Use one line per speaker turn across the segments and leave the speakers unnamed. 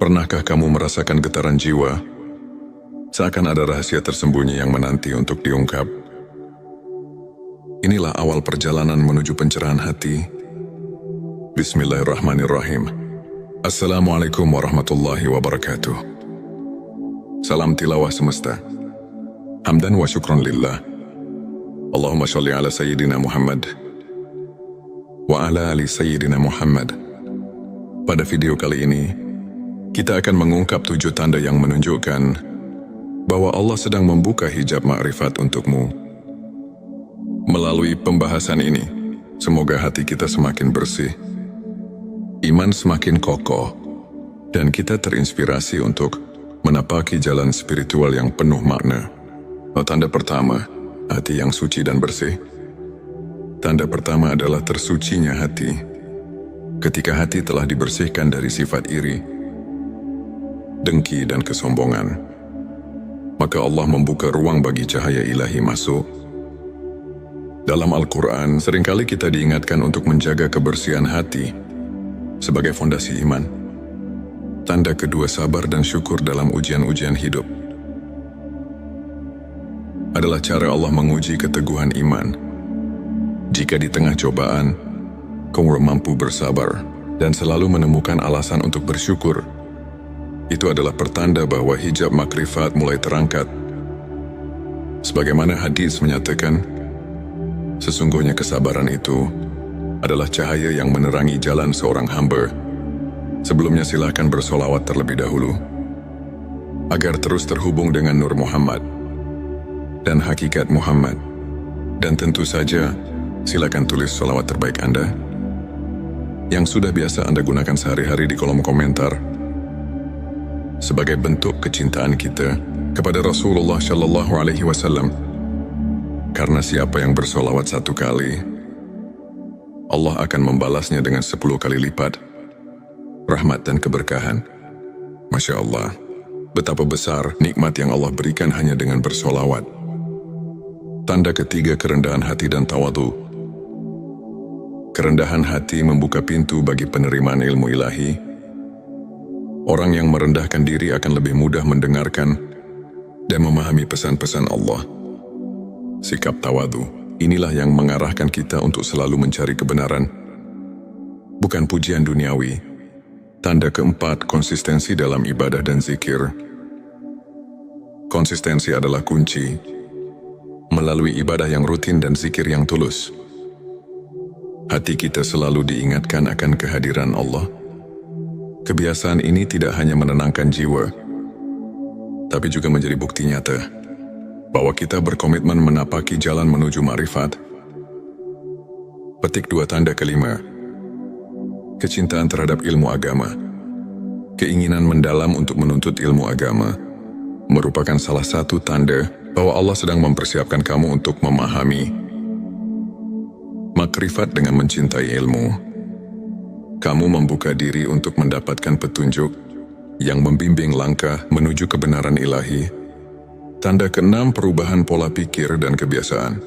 Pernahkah kamu merasakan getaran jiwa? Seakan ada rahasia tersembunyi yang menanti untuk diungkap. Inilah awal perjalanan menuju pencerahan hati. Bismillahirrahmanirrahim. Assalamualaikum warahmatullahi wabarakatuh. Salam tilawah semesta. Hamdan wa syukron lillah. Allahumma sholli ala Sayyidina Muhammad wa ala ali Sayyidina Muhammad. Pada video kali ini, kita akan mengungkap 7 tanda yang menunjukkan bahwa Allah sedang membuka hijab ma'rifat untukmu. Melalui pembahasan ini, semoga hati kita semakin bersih, iman semakin kokoh, dan kita terinspirasi untuk menapaki jalan spiritual yang penuh makna. Tanda pertama, hati yang suci dan bersih. Tanda pertama adalah tersucinya hati. Ketika hati telah dibersihkan dari sifat iri, dengki dan kesombongan, maka Allah membuka ruang bagi cahaya ilahi masuk. Dalam Al-Quran, seringkali kita diingatkan untuk menjaga kebersihan hati sebagai fondasi iman. Tanda kedua, sabar dan syukur dalam ujian-ujian hidup. Adalah cara Allah menguji keteguhan iman. Jika di tengah cobaan, kamu mampu bersabar dan selalu menemukan alasan untuk bersyukur, itu adalah pertanda bahwa hijab makrifat mulai terangkat. Sebagaimana hadis menyatakan, sesungguhnya kesabaran itu adalah cahaya yang menerangi jalan seorang hamba. Sebelumnya silakan bersolawat terlebih dahulu, agar terus terhubung dengan Nur Muhammad dan hakikat Muhammad. Dan tentu saja, silakan tulis solawat terbaik Anda, yang sudah biasa Anda gunakan sehari-hari di kolom komentar, sebagai bentuk kecintaan kita kepada Rasulullah Shallallahu Alaihi Wasallam. Karena siapa yang bersolawat 1 kali, Allah akan membalasnya dengan 10 kali lipat rahmat dan keberkahan. Masya Allah, betapa besar nikmat yang Allah berikan hanya dengan bersolawat. Tanda ketiga, kerendahan hati dan tawadu. Kerendahan hati membuka pintu bagi penerimaan ilmu ilahi. Orang yang merendahkan diri akan lebih mudah mendengarkan dan memahami pesan-pesan Allah. Sikap tawadu, inilah yang mengarahkan kita untuk selalu mencari kebenaran, bukan pujian duniawi. Tanda keempat, konsistensi dalam ibadah dan zikir. Konsistensi adalah kunci. Melalui ibadah yang rutin dan zikir yang tulus, hati kita selalu diingatkan akan kehadiran Allah. Kebiasaan ini tidak hanya menenangkan jiwa, tapi juga menjadi bukti nyata bahwa kita berkomitmen menapaki jalan menuju ma'rifat. Petik 2, tanda kelima, kecintaan terhadap ilmu agama. Keinginan mendalam untuk menuntut ilmu agama merupakan salah satu tanda bahwa Allah sedang mempersiapkan kamu untuk memahami makrifat. Dengan mencintai ilmu, kamu membuka diri untuk mendapatkan petunjuk yang membimbing langkah menuju kebenaran ilahi. Tanda keenam, perubahan pola pikir dan kebiasaan.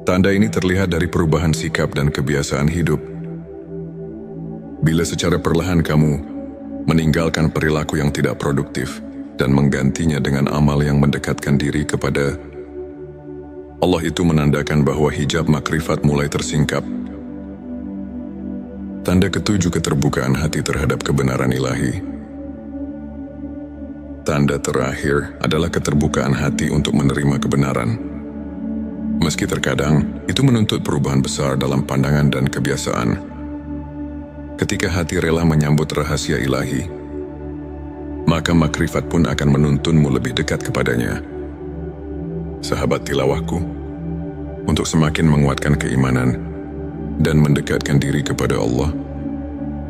Tanda ini terlihat dari perubahan sikap dan kebiasaan hidup. Bila secara perlahan kamu meninggalkan perilaku yang tidak produktif dan menggantinya dengan amal yang mendekatkan diri kepada Allah, itu menandakan bahwa hijab makrifat mulai tersingkap. Tanda ketujuh, keterbukaan hati terhadap kebenaran ilahi. Tanda terakhir adalah keterbukaan hati untuk menerima kebenaran. Meski terkadang itu menuntut perubahan besar dalam pandangan dan kebiasaan. Ketika hati rela menyambut rahasia ilahi, maka makrifat pun akan menuntunmu lebih dekat kepadanya. Sahabat tilawahku, untuk semakin menguatkan keimanan dan mendekatkan diri kepada Allah,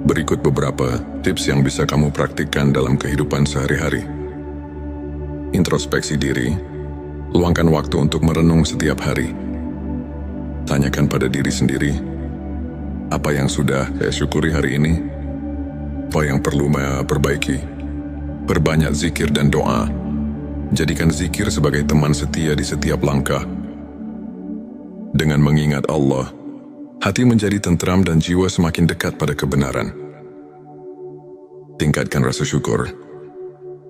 berikut beberapa tips yang bisa kamu praktikkan dalam kehidupan sehari-hari. Introspeksi diri. Luangkan waktu untuk merenung setiap hari. Tanyakan pada diri sendiri, apa yang sudah saya syukuri hari ini? Apa yang perlu saya perbaiki? Perbanyak zikir dan doa. Jadikan zikir sebagai teman setia di setiap langkah. Dengan mengingat Allah, hati menjadi tentram dan jiwa semakin dekat pada kebenaran. Tingkatkan rasa syukur.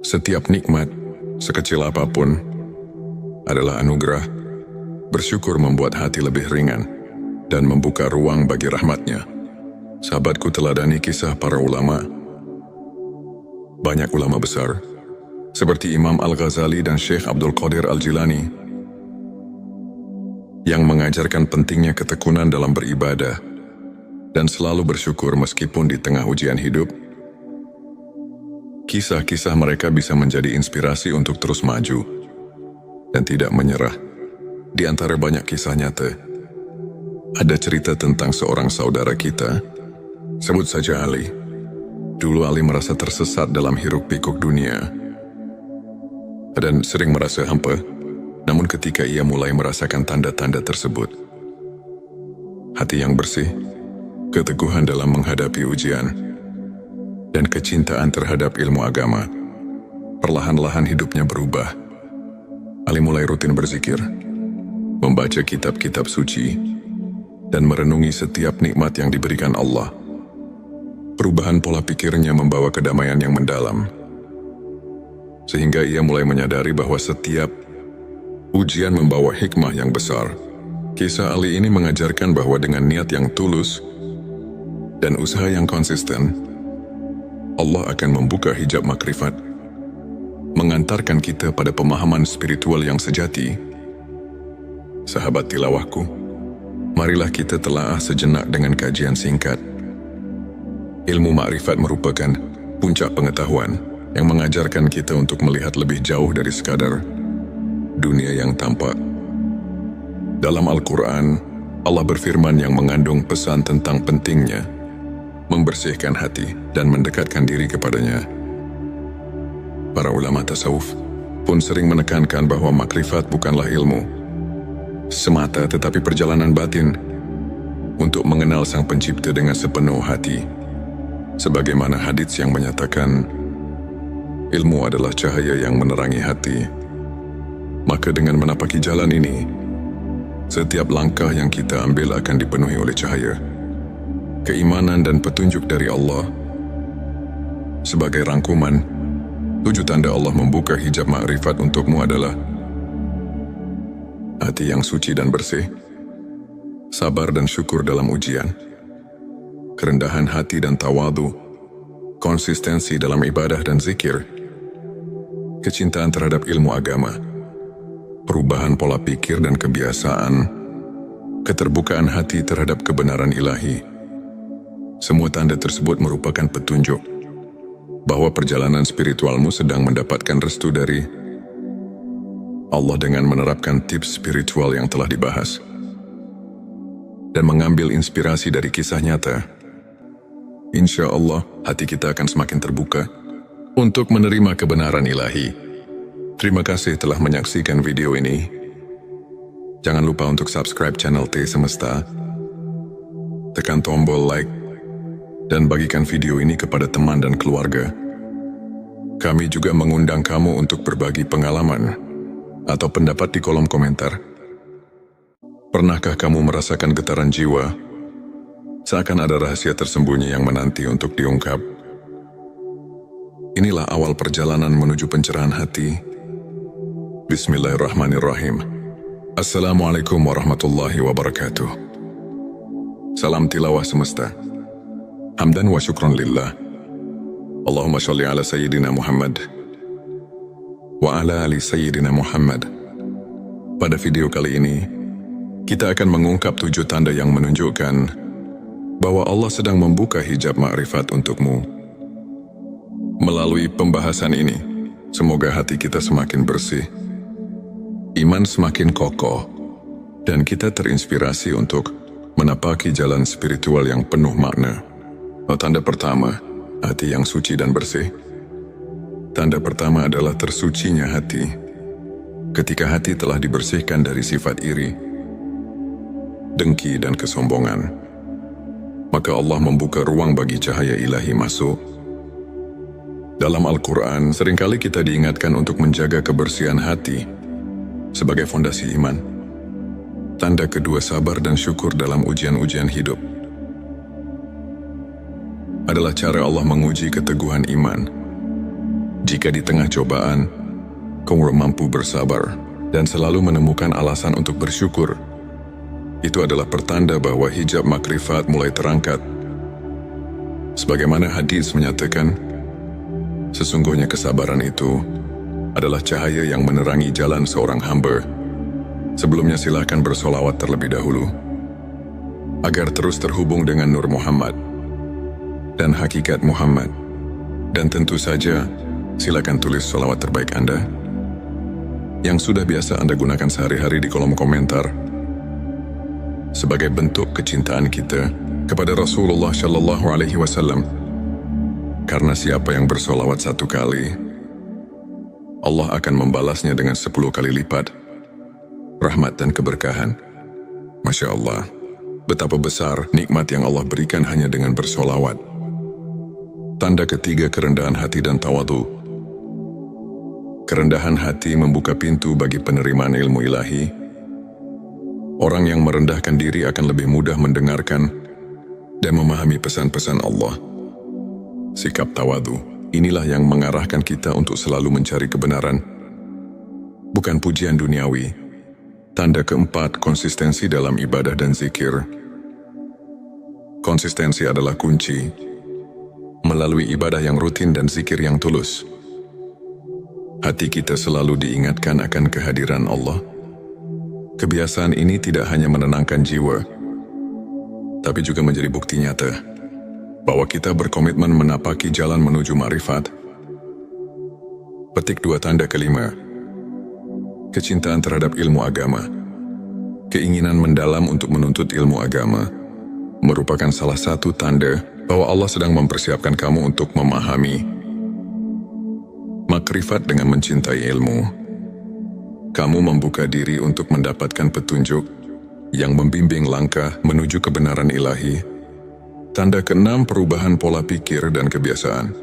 Setiap nikmat, sekecil apapun, adalah anugerah. Bersyukur membuat hati lebih ringan dan membuka ruang bagi rahmatnya. Sahabatku, teladani kisah para ulama. Banyak ulama besar, seperti Imam Al-Ghazali dan Syekh Abdul Qadir Al-Jilani, yang mengajarkan pentingnya ketekunan dalam beribadah dan selalu bersyukur meskipun di tengah ujian hidup. Kisah-kisah mereka bisa menjadi inspirasi untuk terus maju dan tidak menyerah. Di antara banyak kisah nyata, ada cerita tentang seorang saudara kita, sebut saja Ali. Dulu Ali merasa tersesat dalam hiruk-pikuk dunia dan sering merasa hampa. Namun ketika ia mulai merasakan tanda-tanda tersebut, hati yang bersih, keteguhan dalam menghadapi ujian, dan kecintaan terhadap ilmu agama, perlahan-lahan hidupnya berubah. Ali mulai rutin berzikir, membaca kitab-kitab suci, dan merenungi setiap nikmat yang diberikan Allah. Perubahan pola pikirnya membawa kedamaian yang mendalam, sehingga ia mulai menyadari bahwa setiap ujian membawa hikmah yang besar. Kisah Ali ini mengajarkan bahwa dengan niat yang tulus dan usaha yang konsisten, Allah akan membuka hijab makrifat, mengantarkan kita pada pemahaman spiritual yang sejati. Sahabat tilawahku, marilah kita telaah sejenak dengan kajian singkat. Ilmu makrifat merupakan puncak pengetahuan yang mengajarkan kita untuk melihat lebih jauh dari sekadar dunia yang tampak. Dalam Al-Quran, Allah berfirman yang mengandung pesan tentang pentingnya membersihkan hati dan mendekatkan diri kepadanya. Para ulama tasawuf pun sering menekankan bahwa makrifat bukanlah ilmu semata, tetapi perjalanan batin untuk mengenal Sang Pencipta dengan sepenuh hati. Sebagaimana hadits yang menyatakan, ilmu adalah cahaya yang menerangi hati. Maka dengan menapaki jalan ini, setiap langkah yang kita ambil akan dipenuhi oleh cahaya, keimanan dan petunjuk dari Allah. Sebagai rangkuman, 7 tanda Allah membuka hijab makrifat untukmu adalah hati yang suci dan bersih, sabar dan syukur dalam ujian, kerendahan hati dan tawadu, konsistensi dalam ibadah dan zikir, kecintaan terhadap ilmu agama, perubahan pola pikir dan kebiasaan, keterbukaan hati terhadap kebenaran ilahi. Semua tanda tersebut merupakan petunjuk bahwa perjalanan spiritualmu sedang mendapatkan restu dari Allah dengan menerapkan tips spiritual yang telah dibahas dan mengambil inspirasi dari kisah nyata. Insya Allah, hati kita akan semakin terbuka untuk menerima kebenaran ilahi. Terima kasih telah menyaksikan video ini. Jangan lupa untuk subscribe channel T Semesta, tekan tombol like, dan bagikan video ini kepada teman dan keluarga. Kami juga mengundang kamu untuk berbagi pengalaman atau pendapat di kolom komentar. Pernahkah kamu merasakan getaran jiwa, seakan ada rahasia tersembunyi yang menanti untuk diungkap? Inilah awal perjalanan menuju pencerahan hati. Bismillahirrahmanirrahim. Assalamualaikum warahmatullahi wabarakatuh. Salam tilawah semesta. Hamdan wa syukron lillah. Allahumma sholli ala Sayyidina Muhammad wa ala ali Sayyidina Muhammad. Pada video kali ini, kita akan mengungkap 7 tanda yang menunjukkan bahwa Allah sedang membuka hijab makrifat untukmu. Melalui pembahasan ini, semoga hati kita semakin bersih, iman semakin kokoh, dan kita terinspirasi untuk menapaki jalan spiritual yang penuh makna. Tanda pertama, hati yang suci dan bersih. Tanda pertama adalah tersucinya hati. Ketika hati telah dibersihkan dari sifat iri, dengki dan kesombongan, maka Allah membuka ruang bagi cahaya ilahi masuk. Dalam Al-Quran, seringkali kita diingatkan untuk menjaga kebersihan hati sebagai fondasi iman. Tanda kedua, sabar dan syukur dalam ujian-ujian hidup. adalah cara Allah menguji keteguhan iman. Jika di tengah cobaan, kamu mampu bersabar dan selalu menemukan alasan untuk bersyukur, itu adalah pertanda bahwa hijab makrifat mulai terangkat. Sebagaimana hadis menyatakan, sesungguhnya kesabaran itu adalah cahaya yang menerangi jalan seorang hamba. Sebelumnya silakan bersolawat terlebih dahulu, agar terus terhubung dengan Nur Muhammad dan hakikat Muhammad. Dan tentu saja, silakan tulis solawat terbaik Anda, yang sudah biasa Anda gunakan sehari-hari di kolom komentar, sebagai bentuk kecintaan kita kepada Rasulullah Shallallahu Alaihi Wasallam. Karena siapa yang bersolawat 1 kali, Allah akan membalasnya dengan 10 kali lipat rahmat dan keberkahan. Masya Allah, betapa besar nikmat yang Allah berikan hanya dengan bersolawat. Tanda ketiga, kerendahan hati dan tawadu. Kerendahan hati membuka pintu bagi penerimaan ilmu ilahi. Orang yang merendahkan diri akan lebih mudah mendengarkan dan memahami pesan-pesan Allah. Sikap tawadu, inilah yang mengarahkan kita untuk selalu mencari kebenaran, bukan pujian duniawi. Tanda keempat, konsistensi dalam ibadah dan zikir. Konsistensi adalah kunci. Melalui ibadah yang rutin dan zikir yang tulus, hati kita selalu diingatkan akan kehadiran Allah. Kebiasaan ini tidak hanya menenangkan jiwa, tapi juga menjadi bukti nyata bahwa kita berkomitmen menapaki jalan menuju ma'rifat. Petik 2, tanda kelima, kecintaan terhadap ilmu agama. Keinginan mendalam untuk menuntut ilmu agama merupakan salah satu tanda bahwa Allah sedang mempersiapkan kamu untuk memahami makrifat. Dengan mencintai ilmu, kamu membuka diri untuk mendapatkan petunjuk yang membimbing langkah menuju kebenaran ilahi. Tanda keenam, perubahan pola pikir dan kebiasaan.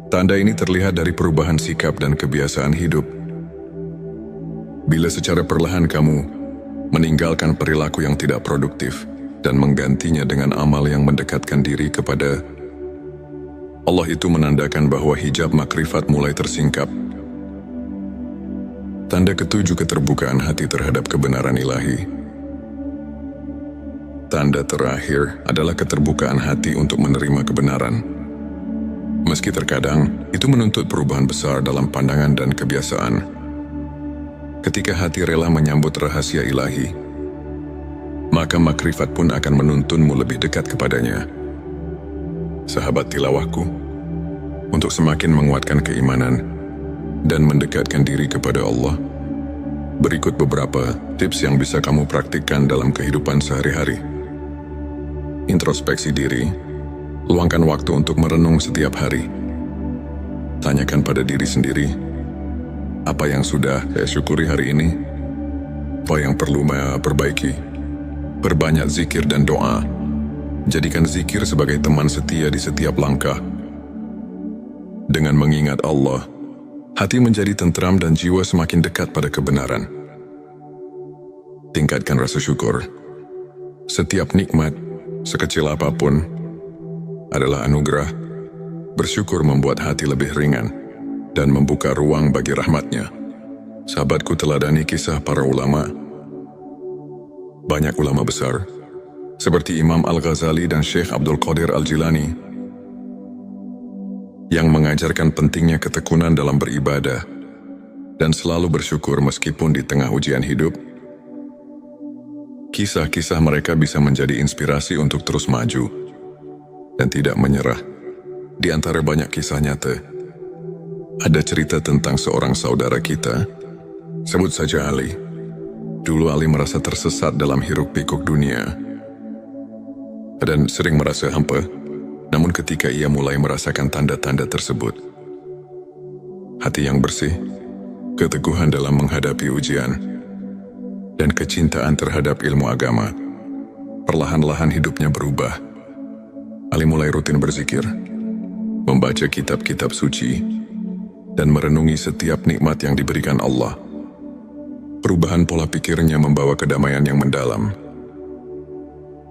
Tanda ini terlihat dari perubahan sikap dan kebiasaan hidup. Bila secara perlahan kamu meninggalkan perilaku yang tidak produktif dan menggantinya dengan amal yang mendekatkan diri kepada Allah, itu menandakan bahwa hijab makrifat mulai tersingkap. Tanda ketujuh, keterbukaan hati terhadap kebenaran ilahi. Tanda terakhir adalah keterbukaan hati untuk menerima kebenaran. Meski terkadang itu menuntut perubahan besar dalam pandangan dan kebiasaan. Ketika hati rela menyambut rahasia ilahi, maka makrifat pun akan menuntunmu lebih dekat kepadanya. Sahabat tilawahku, untuk semakin menguatkan keimanan dan mendekatkan diri kepada Allah, berikut beberapa tips yang bisa kamu praktikkan dalam kehidupan sehari-hari. Introspeksi diri. Luangkan waktu untuk merenung setiap hari. Tanyakan pada diri sendiri, apa yang sudah saya syukuri hari ini? Apa yang perlu saya perbaiki? Perbanyak zikir dan doa. Jadikan zikir sebagai teman setia di setiap langkah. Dengan mengingat Allah, hati menjadi tentram dan jiwa semakin dekat pada kebenaran. Tingkatkan rasa syukur. Setiap nikmat, sekecil apapun, adalah anugerah. Bersyukur membuat hati lebih ringan dan membuka ruang bagi rahmatnya. Sahabatku, teladani kisah para ulama. Banyak ulama besar, seperti Imam Al-Ghazali dan Syekh Abdul Qadir Al-Jilani, yang mengajarkan pentingnya ketekunan dalam beribadah dan selalu bersyukur meskipun di tengah ujian hidup. Kisah-kisah mereka bisa menjadi inspirasi untuk terus maju dan tidak menyerah. Di antara banyak kisah nyata, ada cerita tentang seorang saudara kita, sebut saja Ali. Dulu Ali merasa tersesat dalam hiruk-pikuk dunia dan sering merasa hampa. Namun ketika ia mulai merasakan tanda-tanda tersebut, hati yang bersih, keteguhan dalam menghadapi ujian, dan kecintaan terhadap ilmu agama, perlahan-lahan hidupnya berubah. Ali mulai rutin berzikir, membaca kitab-kitab suci, dan merenungi setiap nikmat yang diberikan Allah. Perubahan pola pikirnya membawa kedamaian yang mendalam,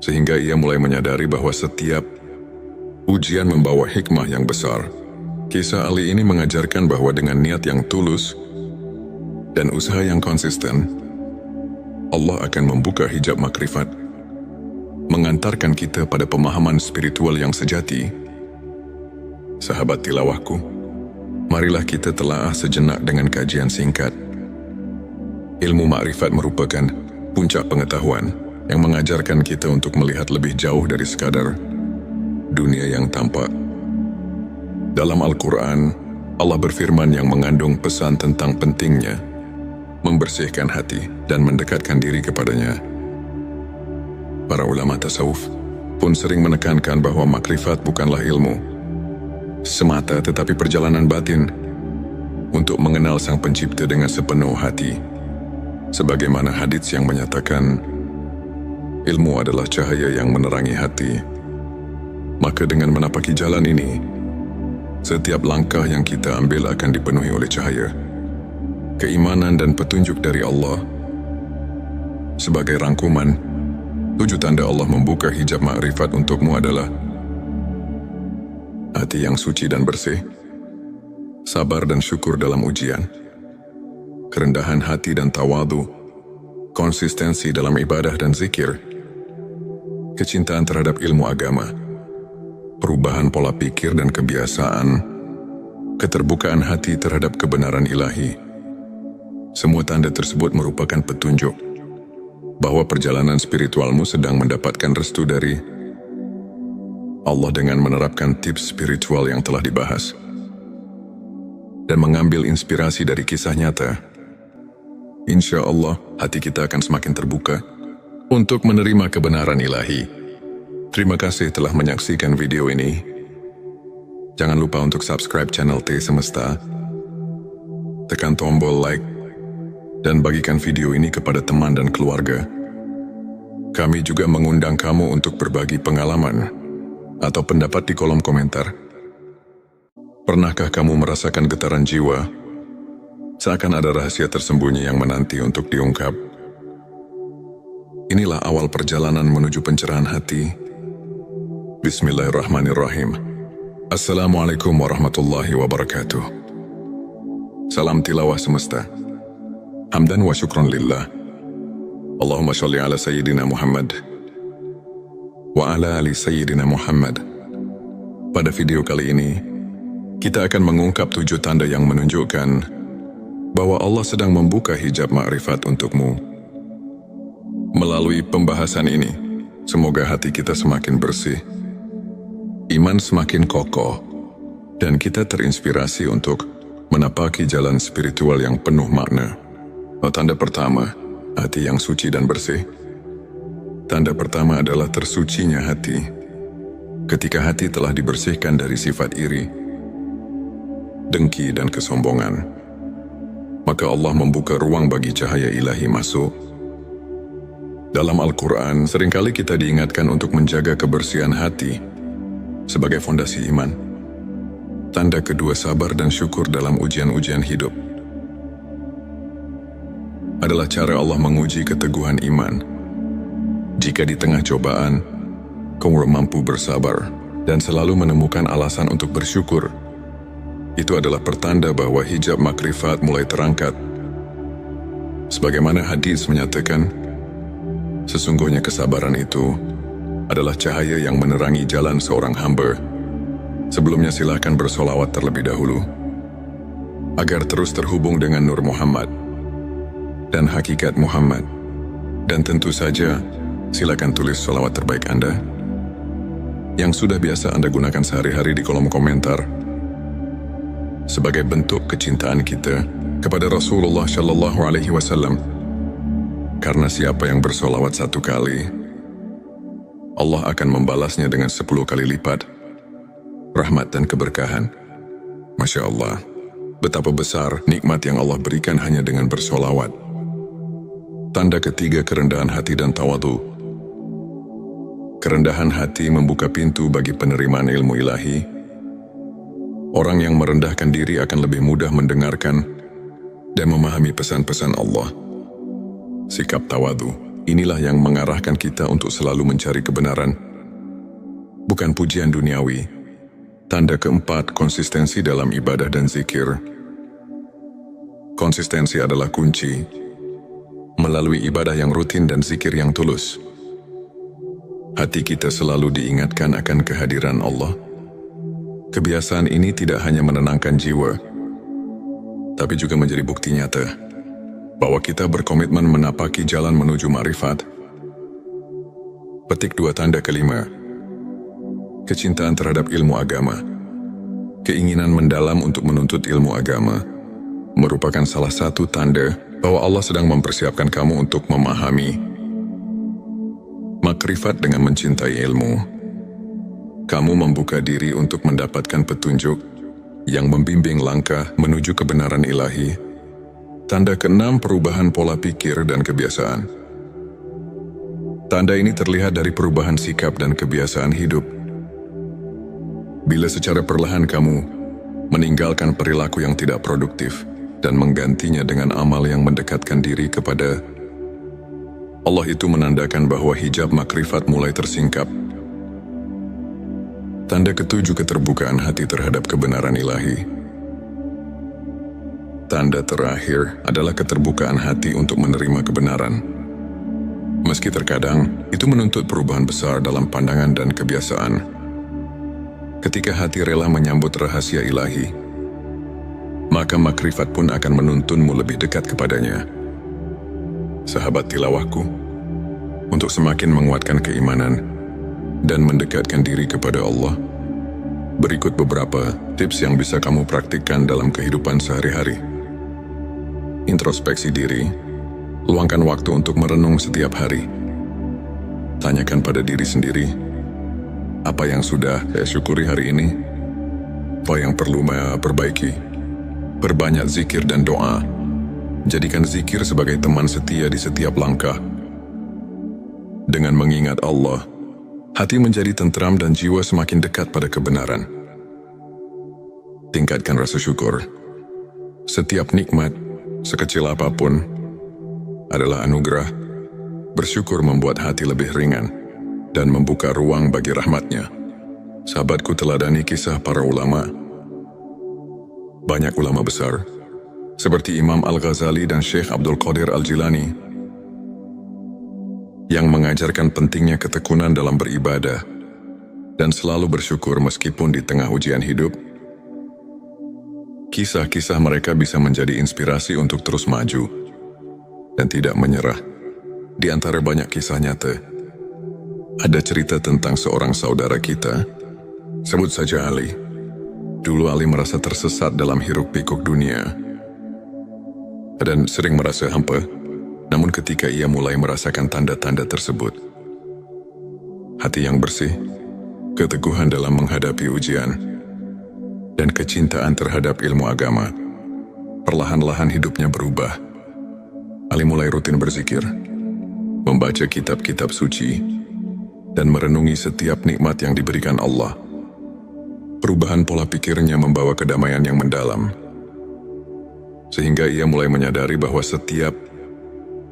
sehingga ia mulai menyadari bahwa setiap Ujian membawa hikmah yang besar. Kisah Ali ini mengajarkan bahwa dengan niat yang tulus dan usaha yang konsisten, Allah akan membuka hijab makrifat, mengantarkan kita pada pemahaman spiritual yang sejati. Sahabat tilawahku, marilah kita telaah sejenak dengan kajian singkat. Ilmu makrifat merupakan puncak pengetahuan yang mengajarkan kita untuk melihat lebih jauh dari sekadar dunia yang tampak. Dalam Al-Quran, Allah berfirman yang mengandung pesan tentang pentingnya membersihkan hati dan mendekatkan diri kepadanya. Para ulama tasawuf pun sering menekankan bahwa makrifat bukanlah ilmu semata, tetapi perjalanan batin untuk mengenal Sang Pencipta dengan sepenuh hati. Sebagaimana hadits yang menyatakan, ilmu adalah cahaya yang menerangi hati. Maka dengan menapaki jalan ini, setiap langkah yang kita ambil akan dipenuhi oleh cahaya, keimanan dan petunjuk dari Allah. Sebagai rangkuman, 7 tanda Allah membuka hijab makrifat untukmu adalah hati yang suci dan bersih, sabar dan syukur dalam ujian, kerendahan hati dan tawadu, konsistensi dalam ibadah dan zikir, kecintaan terhadap ilmu agama, perubahan pola pikir dan kebiasaan, keterbukaan hati terhadap kebenaran ilahi. Semua tanda tersebut merupakan petunjuk bahwa perjalanan spiritualmu sedang mendapatkan restu dari Allah dengan menerapkan tips spiritual yang telah dibahas dan mengambil inspirasi dari kisah nyata. Insya Allah, hati kita akan semakin terbuka untuk menerima kebenaran ilahi. Terima kasih telah menyaksikan video ini. Jangan lupa untuk subscribe channel T Semesta, tekan tombol like, dan bagikan video ini kepada teman dan keluarga. Kami juga mengundang kamu untuk berbagi pengalaman atau pendapat di kolom komentar. Pernahkah kamu merasakan getaran jiwa? Seakan ada rahasia tersembunyi yang menanti untuk diungkap. Inilah awal perjalanan menuju pencerahan hati. Bismillahirrahmanirrahim. Assalamualaikum warahmatullahi wabarakatuh. Salam tilawah semesta. Hamdan wa syukron lillah. Allahumma sholli ala Sayyidina Muhammad wa ala ali Sayyidina Muhammad. Pada video kali ini, kita akan mengungkap 7 tanda yang menunjukkan bahwa Allah sedang membuka hijab makrifat untukmu. Melalui pembahasan ini, semoga hati kita semakin bersih, iman semakin kokoh, dan kita terinspirasi untuk menapaki jalan spiritual yang penuh makna. Tanda pertama, hati yang suci dan bersih. Tanda pertama adalah tersucinya hati. Ketika hati telah dibersihkan dari sifat iri, dengki dan kesombongan, maka Allah membuka ruang bagi cahaya ilahi masuk. Dalam Al-Quran, seringkali kita diingatkan untuk menjaga kebersihan hati sebagai fondasi iman. Tanda kedua, sabar dan syukur dalam ujian-ujian hidup. Adalah cara Allah menguji keteguhan iman. Jika di tengah cobaan, kamu mampu bersabar dan selalu menemukan alasan untuk bersyukur, itu adalah pertanda bahwa hijab makrifat mulai terangkat. Sebagaimana hadis menyatakan, sesungguhnya kesabaran itu adalah cahaya yang menerangi jalan seorang hamba. Sebelumnya silakan bersolawat terlebih dahulu, agar terus terhubung dengan Nur Muhammad dan hakikat Muhammad. Dan tentu saja, silakan tulis solawat terbaik Anda yang sudah biasa Anda gunakan sehari-hari di kolom komentar, sebagai bentuk kecintaan kita kepada Rasulullah Shallallahu Alaihi Wasallam. Karena siapa yang bersolawat 1 kali, Allah akan membalasnya dengan 10 kali lipat rahmat dan keberkahan. Masya Allah, betapa besar nikmat yang Allah berikan hanya dengan bersolawat. Tanda ketiga, kerendahan hati dan tawadu. Kerendahan hati membuka pintu bagi penerimaan ilmu ilahi. Orang yang merendahkan diri akan lebih mudah mendengarkan dan memahami pesan-pesan Allah. Sikap tawadu, inilah yang mengarahkan kita untuk selalu mencari kebenaran, bukan pujian duniawi. Tanda keempat, konsistensi dalam ibadah dan zikir. Konsistensi adalah kunci. Melalui ibadah yang rutin dan zikir yang tulus, hati kita selalu diingatkan akan kehadiran Allah. Kebiasaan ini tidak hanya menenangkan jiwa, tapi juga menjadi bukti nyata bahwa kita berkomitmen menapaki jalan menuju ma'rifat. Petik 2 tanda kelima. Kecintaan terhadap ilmu agama. Keinginan mendalam untuk menuntut ilmu agama merupakan salah satu tanda bahwa Allah sedang mempersiapkan kamu untuk memahami makrifat. Dengan mencintai ilmu, kamu membuka diri untuk mendapatkan petunjuk yang membimbing langkah menuju kebenaran ilahi. Tanda keenam, perubahan pola pikir dan kebiasaan. Tanda ini terlihat dari perubahan sikap dan kebiasaan hidup. Bila secara perlahan kamu meninggalkan perilaku yang tidak produktif dan menggantinya dengan amal yang mendekatkan diri kepada Allah, itu menandakan bahwa hijab makrifat mulai tersingkap. Tanda ketujuh, keterbukaan hati terhadap kebenaran ilahi. Tanda terakhir adalah keterbukaan hati untuk menerima kebenaran. Meski terkadang itu menuntut perubahan besar dalam pandangan dan kebiasaan. Ketika hati rela menyambut rahasia ilahi, maka makrifat pun akan menuntunmu lebih dekat kepadanya. Sahabat tilawahku, untuk semakin menguatkan keimanan dan mendekatkan diri kepada Allah, berikut beberapa tips yang bisa kamu praktikkan dalam kehidupan sehari-hari. Introspeksi diri. Luangkan waktu untuk merenung setiap hari. Tanyakan pada diri sendiri, apa yang sudah saya syukuri hari ini? Apa yang perlu saya perbaiki? Perbanyak zikir dan doa. Jadikan zikir sebagai teman setia di setiap langkah. Dengan mengingat Allah, hati menjadi tentram dan jiwa semakin dekat pada kebenaran. Tingkatkan rasa syukur. Setiap nikmat, sekecil apapun, adalah anugerah. Bersyukur membuat hati lebih ringan dan membuka ruang bagi rahmatnya. Sahabatku, teladani kisah para ulama. Banyak ulama besar, seperti Imam Al-Ghazali dan Syekh Abdul Qadir Al-Jilani, yang mengajarkan pentingnya ketekunan dalam beribadah dan selalu bersyukur meskipun di tengah ujian hidup. Kisah-kisah mereka bisa menjadi inspirasi untuk terus maju dan tidak menyerah. Di antara banyak kisah nyata, ada cerita tentang seorang saudara kita, sebut saja Ali. Dulu Ali merasa tersesat dalam hiruk-pikuk dunia dan sering merasa hampa. Namun ketika ia mulai merasakan tanda-tanda tersebut, hati yang bersih, keteguhan dalam menghadapi ujian, dan kecintaan terhadap ilmu agama, perlahan-lahan hidupnya berubah. Ali mulai rutin berzikir, membaca kitab-kitab suci, dan merenungi setiap nikmat yang diberikan Allah. Perubahan pola pikirnya membawa kedamaian yang mendalam, sehingga ia mulai menyadari bahwa setiap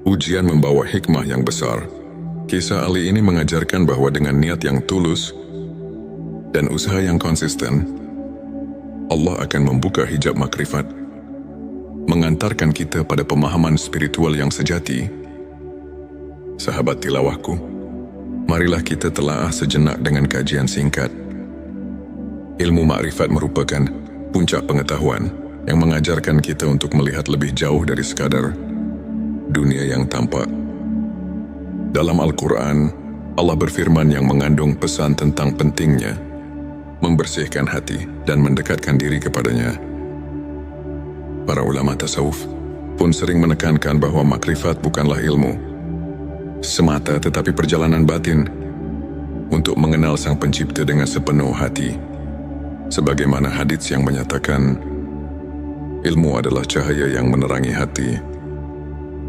ujian membawa hikmah yang besar. Kisah Ali ini mengajarkan bahwa dengan niat yang tulus dan usaha yang konsisten, Allah akan membuka hijab makrifat, mengantarkan kita pada pemahaman spiritual yang sejati. Sahabat tilawahku, marilah kita telaah sejenak dengan kajian singkat. Ilmu makrifat merupakan puncak pengetahuan yang mengajarkan kita untuk melihat lebih jauh dari sekadar dunia yang tampak. Dalam Al-Quran, Allah berfirman yang mengandung pesan tentang pentingnya membersihkan hati dan mendekatkan diri kepadanya. Para ulama tasawuf pun sering menekankan bahwa makrifat bukanlah ilmu semata, tetapi perjalanan batin untuk mengenal Sang Pencipta dengan sepenuh hati. Sebagaimana hadits yang menyatakan, ilmu adalah cahaya yang menerangi hati.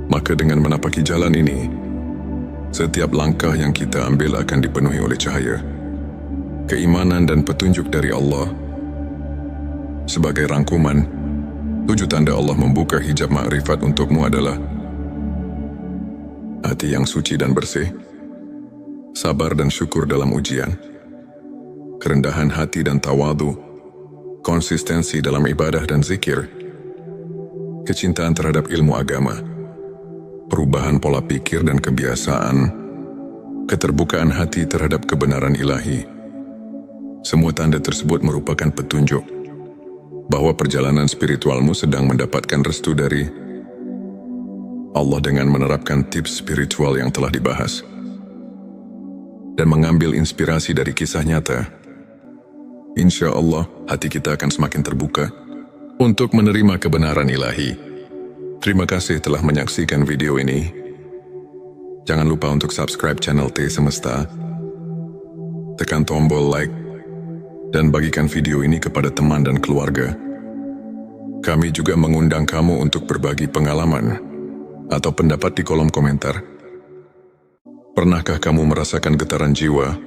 Maka dengan menapaki jalan ini, setiap langkah yang kita ambil akan dipenuhi oleh cahaya, keimanan dan petunjuk dari Allah. Sebagai rangkuman, 7 tanda Allah membuka hijab makrifat untukmu adalah hati yang suci dan bersih, sabar dan syukur dalam ujian, kerendahan hati dan tawadu, konsistensi dalam ibadah dan zikir, kecintaan terhadap ilmu agama, perubahan pola pikir dan kebiasaan, keterbukaan hati terhadap kebenaran ilahi. Semua tanda tersebut merupakan petunjuk bahwa perjalanan spiritualmu sedang mendapatkan restu dari Allah dengan menerapkan tips spiritual yang telah dibahas dan mengambil inspirasi dari kisah nyata. Insya Allah, hati kita akan semakin terbuka untuk menerima kebenaran ilahi. Terima kasih telah menyaksikan video ini. Jangan lupa untuk subscribe channel T Semesta, tekan tombol like, dan bagikan video ini kepada teman dan keluarga. Kami juga mengundang kamu untuk berbagi pengalaman atau pendapat di kolom komentar. Pernahkah kamu merasakan getaran jiwa?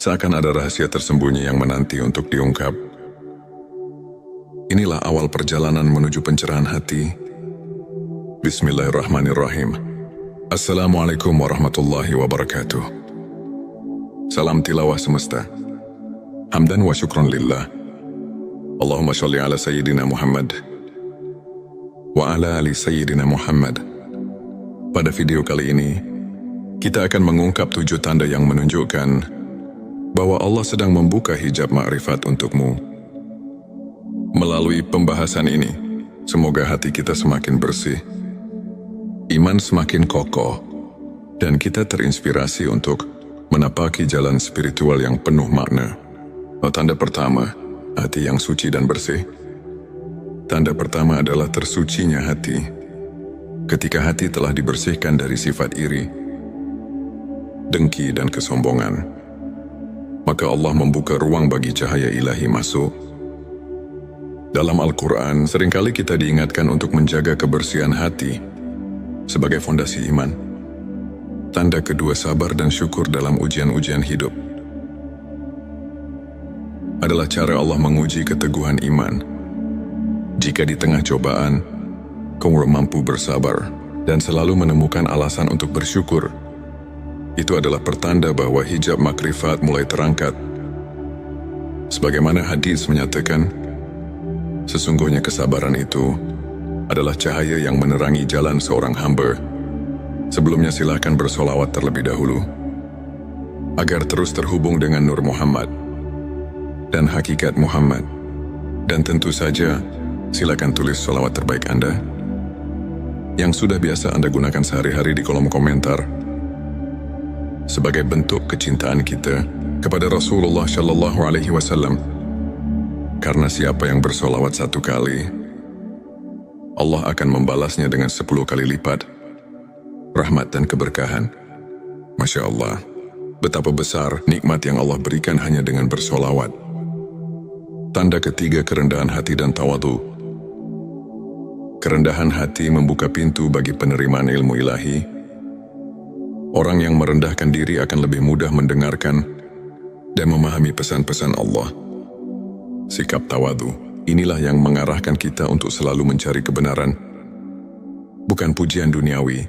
Seakan ada rahasia tersembunyi yang menanti untuk diungkap. Inilah awal perjalanan menuju pencerahan hati. Bismillahirrahmanirrahim. Assalamualaikum warahmatullahi wabarakatuh. Salam tilawah semesta. Hamdan wa syukron lillah. Allahumma sholli ala Sayyidina Muhammad wa ala ali Sayyidina Muhammad. Pada video kali ini, kita akan mengungkap 7 tanda yang menunjukkan bahwa Allah sedang membuka hijab ma'rifat untukmu. Melalui pembahasan ini, semoga hati kita semakin bersih, iman semakin kokoh, dan kita terinspirasi untuk menapaki jalan spiritual yang penuh makna. Tanda pertama, hati yang suci dan bersih. Tanda pertama adalah tersucinya hati. Ketika hati telah dibersihkan dari sifat iri, dengki dan kesombongan, maka Allah membuka ruang bagi cahaya ilahi masuk. Dalam Al-Quran, seringkali kita diingatkan untuk menjaga kebersihan hati sebagai fondasi iman. Tanda kedua, sabar dan syukur dalam ujian-ujian hidup. Adalah cara Allah menguji keteguhan iman. Jika di tengah cobaan, kamu mampu bersabar dan selalu menemukan alasan untuk bersyukur, itu adalah pertanda bahwa hijab makrifat mulai terangkat. Sebagaimana hadis menyatakan, sesungguhnya kesabaran itu adalah cahaya yang menerangi jalan seorang hamba. Sebelumnya silakan bersolawat terlebih dahulu, agar terus terhubung dengan Nur Muhammad dan hakikat Muhammad. Dan tentu saja, silakan tulis solawat terbaik Anda yang sudah biasa Anda gunakan sehari-hari di kolom komentar, sebagai bentuk kecintaan kita kepada Rasulullah Shallallahu Alaihi Wasallam. Karena siapa yang bersolawat 1 kali, Allah akan membalasnya dengan 10 kali lipat rahmat dan keberkahan. Masya Allah, betapa besar nikmat yang Allah berikan hanya dengan bersolawat. Tanda ketiga, kerendahan hati dan tawadu. Kerendahan hati membuka pintu bagi penerimaan ilmu ilahi. Orang yang merendahkan diri akan lebih mudah mendengarkan dan memahami pesan-pesan Allah. Sikap tawadu, inilah yang mengarahkan kita untuk selalu mencari kebenaran, bukan pujian duniawi.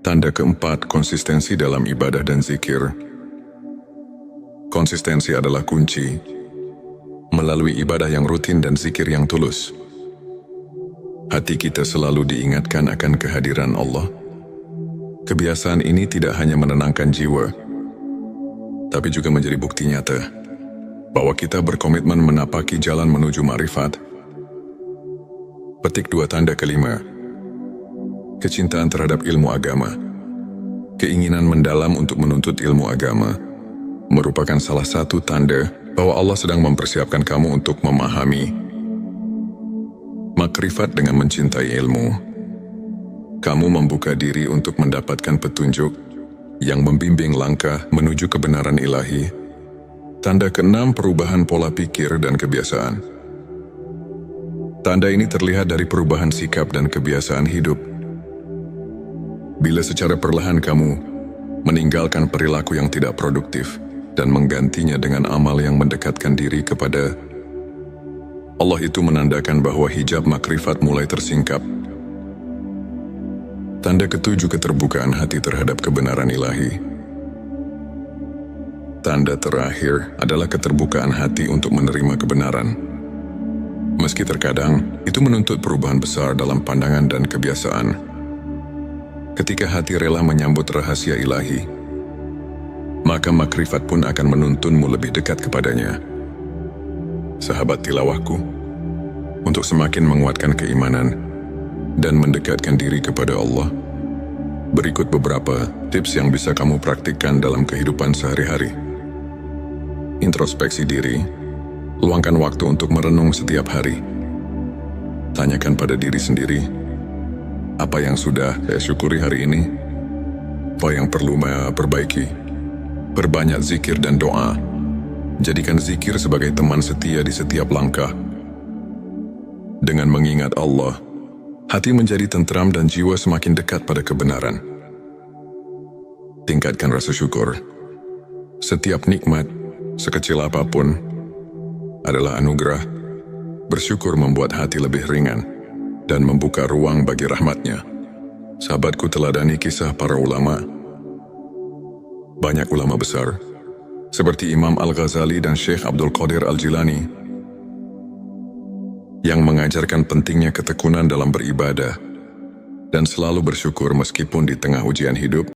Tanda keempat, konsistensi dalam ibadah dan zikir. Konsistensi adalah kunci. Melalui ibadah yang rutin dan zikir yang tulus, hati kita selalu diingatkan akan kehadiran Allah. Kebiasaan ini tidak hanya menenangkan jiwa, tapi juga menjadi bukti nyata bahwa kita berkomitmen menapaki jalan menuju ma'rifat. Petik 2, tanda kelima, kecintaan terhadap ilmu agama. Keinginan mendalam untuk menuntut ilmu agama merupakan salah satu tanda bahwa Allah sedang mempersiapkan kamu untuk memahami makrifat. Dengan mencintai ilmu, kamu membuka diri untuk mendapatkan petunjuk yang membimbing langkah menuju kebenaran ilahi. Tanda keenam, perubahan pola pikir dan kebiasaan. Tanda ini terlihat dari perubahan sikap dan kebiasaan hidup. Bila secara perlahan kamu meninggalkan perilaku yang tidak produktif dan menggantinya dengan amal yang mendekatkan diri kepada Allah, itu menandakan bahwa hijab makrifat mulai tersingkap. Tanda ketujuh, keterbukaan hati terhadap kebenaran ilahi. Tanda terakhir adalah keterbukaan hati untuk menerima kebenaran. Meski terkadang itu menuntut perubahan besar dalam pandangan dan kebiasaan. Ketika hati rela menyambut rahasia ilahi, maka makrifat pun akan menuntunmu lebih dekat kepadanya. Sahabat tilawahku, untuk semakin menguatkan keimanan dan mendekatkan diri kepada Allah, berikut beberapa tips yang bisa kamu praktikkan dalam kehidupan sehari-hari. Introspeksi diri, luangkan waktu untuk merenung setiap hari. Tanyakan pada diri sendiri, apa yang sudah saya syukuri hari ini? Apa yang perlu saya perbaiki? Perbanyak zikir dan doa. Jadikan zikir sebagai teman setia di setiap langkah. Dengan mengingat Allah, hati menjadi tentram dan jiwa semakin dekat pada kebenaran. Tingkatkan rasa syukur. Setiap nikmat, sekecil apapun, adalah anugerah. Bersyukur membuat hati lebih ringan dan membuka ruang bagi rahmatnya. Sahabatku, teladani kisah para ulama. Banyak ulama besar, seperti Imam Al-Ghazali dan Syekh Abdul Qadir Al-Jilani, yang mengajarkan pentingnya ketekunan dalam beribadah dan selalu bersyukur meskipun di tengah ujian hidup.